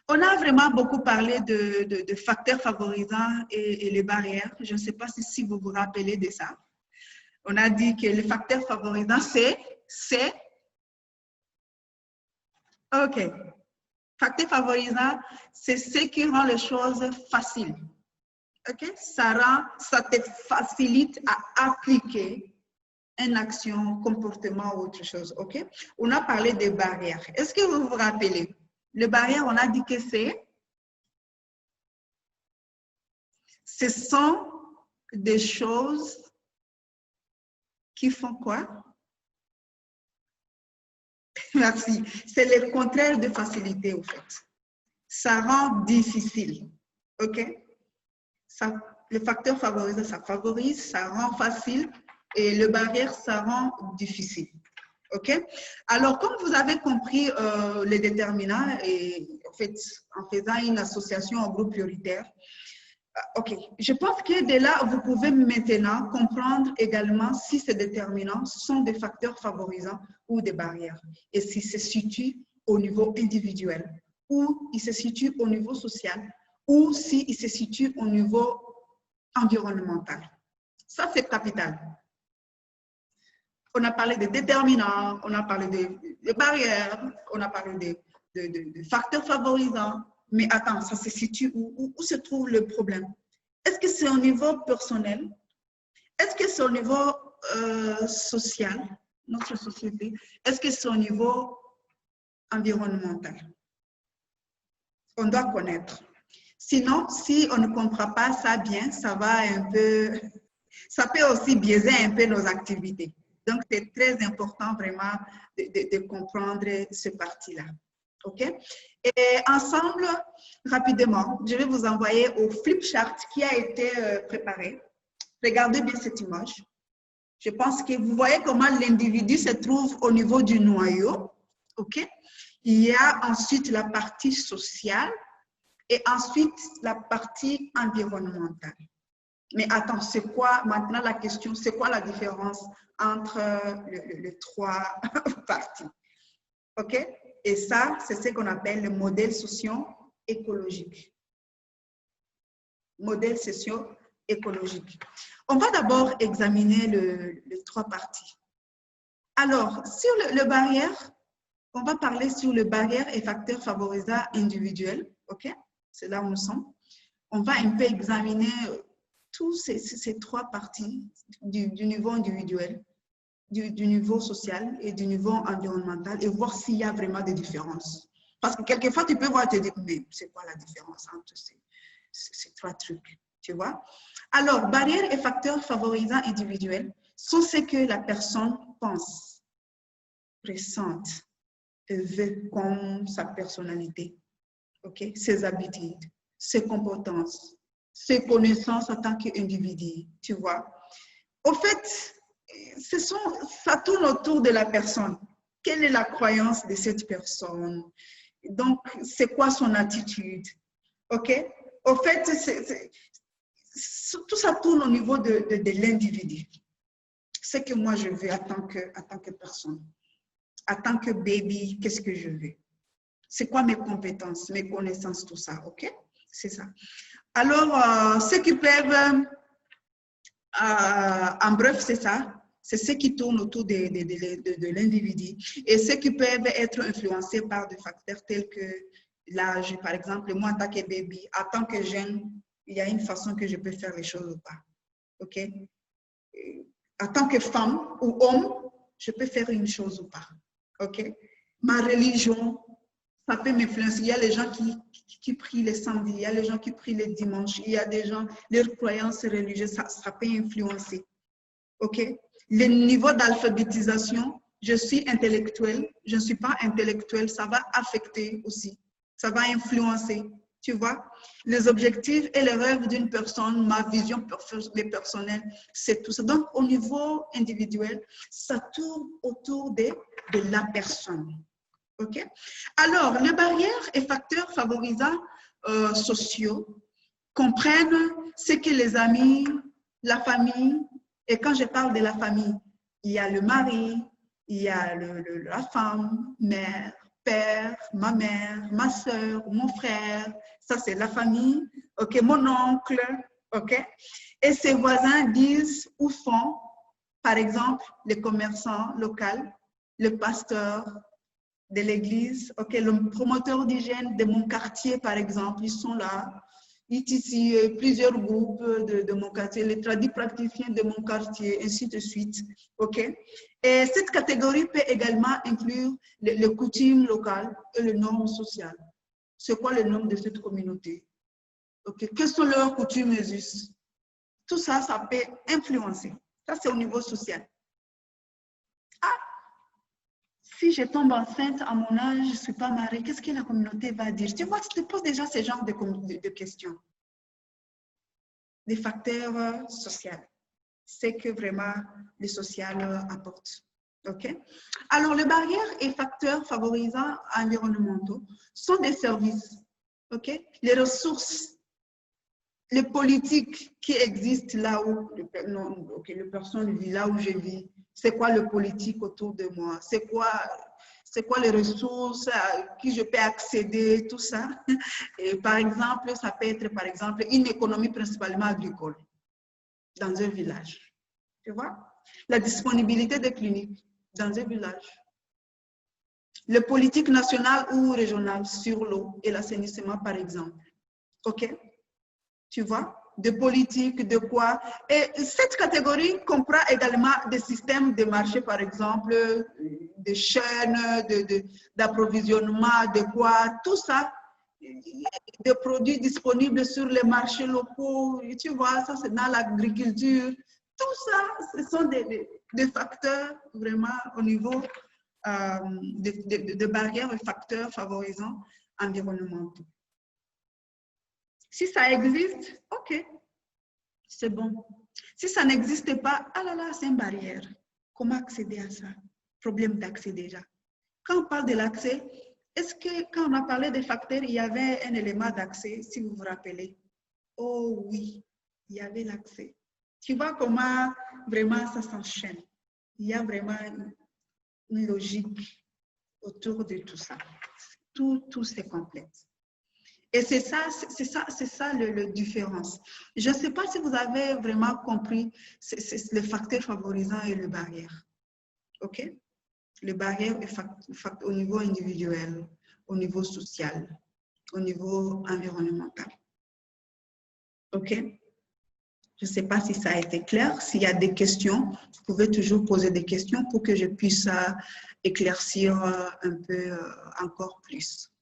On a vraiment beaucoup parlé de facteurs favorisants et les barrières. Je ne sais pas si vous vous rappelez de ça. On a dit que les facteurs favorisants, c'est... OK. Facteur favorisant, c'est ce qui rend les choses faciles. OK? Ça te facilite à appliquer une action, comportement ou autre chose. OK? On a parlé des barrières. Est-ce que vous vous rappelez? Les barrières, on a dit que ce sont des choses qui font quoi? Merci. C'est le contraire de facilité, au fait. Ça rend difficile. OK? Le facteur favorisant, ça favorise, ça rend facile, et le barrière, ça rend difficile. OK? Alors, comme vous avez compris les déterminants, et en fait, en faisant une association en groupe prioritaire, OK, je pense que de là, vous pouvez maintenant comprendre également si ces déterminants sont des facteurs favorisants ou des barrières, et s'ils se situent au niveau individuel, ou ils se situent au niveau social, ou s'ils se situent au niveau environnemental. Ça, c'est capital. On a parlé de déterminants, on a parlé de barrières, on a parlé de facteurs favorisants. Mais attends, ça se situe où se trouve le problème? Est-ce que c'est au niveau personnel? Est-ce que c'est au niveau social, notre société? Est-ce que c'est au niveau environnemental? On doit connaître. Sinon, si on ne comprend pas ça bien, ça va un peu... Ça peut aussi biaiser un peu nos activités. Donc, c'est très important vraiment de comprendre ce parti-là. OK? Et ensemble, rapidement, je vais vous envoyer au flip chart qui a été préparé. Regardez bien cette image. Je pense que vous voyez comment l'individu se trouve au niveau du noyau. OK? Il y a ensuite la partie sociale et ensuite la partie environnementale. Mais attends, c'est quoi maintenant la question? C'est quoi la différence entre les trois parties? OK? Et ça, c'est ce qu'on appelle le modèle socio-écologique. Modèle socio-écologique. On va d'abord examiner les trois parties. Alors, sur le barrière, on va parler sur le barrière et facteurs favorisants individuels. OK? C'est là où nous sommes. On va un peu examiner tous ces trois parties du niveau individuel, du niveau social et du niveau environnemental et voir s'il y a vraiment des différences. Parce que quelquefois, tu peux voir, te dire, mais c'est quoi la différence entre ces trois trucs, tu vois? Alors, barrières et facteurs favorisants individuels sont ce que la personne pense, ressente et veut comme sa personnalité, ok? Ses habitudes, ses compétences, ses connaissances en tant qu'individu, tu vois. Au fait, ça tourne autour de la personne. Quelle est la croyance de cette personne? Donc, c'est quoi son attitude? OK? Au fait, tout ça tourne au niveau de l'individu. Ce que moi, je veux en tant que personne. En tant que baby, qu'est-ce que je veux? C'est quoi mes compétences, mes connaissances, tout ça, OK? C'est ça. Alors, ceux qui peuvent, en bref, c'est ça. C'est ce qui tourne autour de l'individu et ceux qui peuvent être influencés par des facteurs tels que l'âge. Par exemple, moi, en tant que baby, en tant que jeune, il y a une façon que je peux faire les choses ou pas. OK? En tant que femme ou homme, je peux faire une chose ou pas. OK? Ma religion, ça peut m'influencer. Il y a les gens qui prient les samedis, il y a les gens qui prient les dimanches, il y a des gens, leurs croyances religieuses, ça peut influencer. OK? Le niveau d'alphabétisation, je suis intellectuelle, je ne suis pas intellectuelle, ça va affecter aussi, ça va influencer, tu vois? Les objectifs et les rêves d'une personne, ma vision personnelle, c'est tout ça. Donc, au niveau individuel, ça tourne autour de la personne. OK? Alors, les barrières et facteurs favorisants sociaux comprennent ce que les amis, la famille, et quand je parle de la famille, il y a le mari, il y a la femme, mère, père, ma mère, ma soeur, mon frère, ça c'est la famille, ok, mon oncle, ok. Et ses voisins disent ou font, par exemple, les commerçants locaux, le pasteur de l'église, ok, le promoteur d'hygiène de mon quartier, par exemple, ils sont là. Ici, plusieurs groupes de mon quartier, les tradis praticiens de mon quartier, ainsi de suite. OK? Et cette catégorie peut également inclure les coutumes locales et les normes sociales. C'est quoi le nom de cette communauté? OK? Quelles sont leurs coutumes et us? Tout ça, ça peut influencer. Ça, c'est au niveau social. Ah, si je tombe enceinte à mon âge, je ne suis pas mariée, qu'est-ce que la communauté va dire? Tu vois, tu te poses déjà ce genre de questions. Des facteurs sociaux. C'est que vraiment le social apporte. OK? Alors, les barrières et facteurs favorisants environnementaux sont des services. OK? Les ressources, les politiques qui existent là où les personnes vivent, là où je vis. C'est quoi le politique autour de moi? C'est quoi les ressources qui je peux accéder, tout ça. Et par exemple, ça peut être, par exemple, une économie principalement agricole dans un village. Tu vois? La disponibilité des cliniques dans un village. Les politiques nationales ou régionales sur l'eau et l'assainissement, par exemple. OK? Tu vois? De politique, de quoi? Et cette catégorie comprend également des systèmes de marché, par exemple, des chaînes d'approvisionnement, de quoi? Tout ça, des produits disponibles sur les marchés locaux. Tu vois, ça c'est dans l'agriculture. Tout ça, ce sont des facteurs vraiment au niveau de barrières et facteurs favorisants environnementaux. Si ça existe, OK, c'est bon. Si ça n'existe pas, ah là là, c'est une barrière. Comment accéder à ça? Problème d'accès déjà. Quand on parle de l'accès, est-ce que quand on a parlé des facteurs, il y avait un élément d'accès, si vous vous rappelez? Oh oui, il y avait l'accès. Tu vois comment vraiment ça s'enchaîne. Il y a vraiment une logique autour de tout ça. Tout se complète. Et c'est ça le différence. Je ne sais pas si vous avez vraiment compris les facteurs favorisants et les barrières. OK? Les barrières au niveau individuel, au niveau social, au niveau environnemental. OK? Je ne sais pas si ça a été clair. S'il y a des questions, vous pouvez toujours poser des questions pour que je puisse éclaircir un peu encore plus.